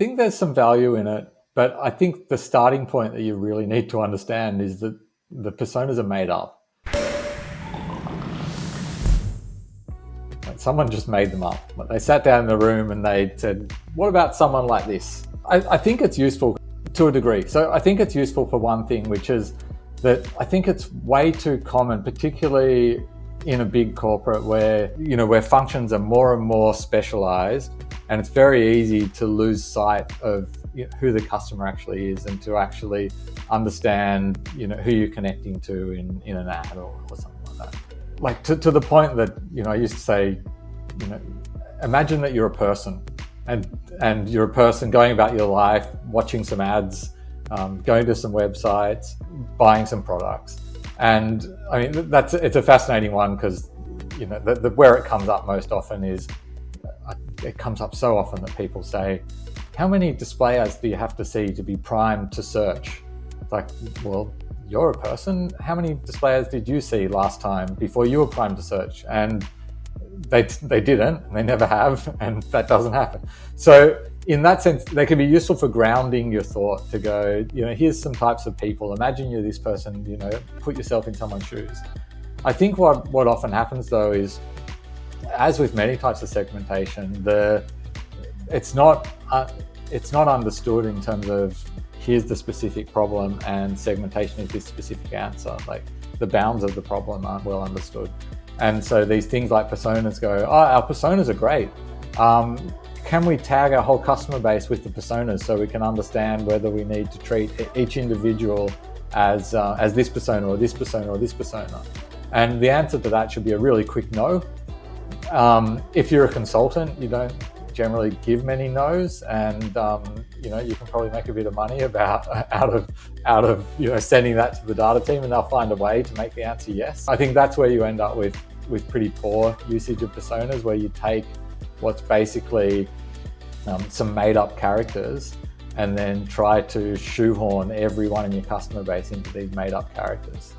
think there's some value in it, but I think the starting point that you really need to understand is that the personas are made up. Like someone just made them up. Like they sat down in the room and they said, what about someone like this? I think it's useful to a degree. So I think it's useful for one thing, which is that I think it's way too common, particularly in a big corporate where functions are more and more specialized, and it's very easy to lose sight of who the customer actually is and to actually understand who you're connecting to in an ad or something like that. Like to the point that I used to say, imagine that you're a person and you're a person going about your life, watching some ads, going to some websites, buying some products. And I mean, it's a fascinating one because, where it comes up most often is, it comes up so often that people say, how many display ads do you have to see to be primed to search? It's like, well, you're a person. How many display ads did you see last time before you were primed to search? And they didn't, they never have, and that doesn't happen. So in that sense, they can be useful for grounding your thought to go, here's some types of people. Imagine you're this person, put yourself in someone's shoes. I think what often happens though is, as with many types of segmentation, it's not understood in terms of here's the specific problem and segmentation is this specific answer. Like the bounds of the problem aren't well understood. And so these things like personas go, our personas are great. Can we tag our whole customer base with the personas so we can understand whether we need to treat each individual as this persona or this persona or this persona? And the answer to that should be a really quick no. If you're a consultant, you don't generally give many no's, and you can probably make a bit of money out of sending that to the data team, and they'll find a way to make the answer yes. I think that's where you end up with pretty poor usage of personas, where you take what's basically some made up characters and then try to shoehorn everyone in your customer base into these made up characters.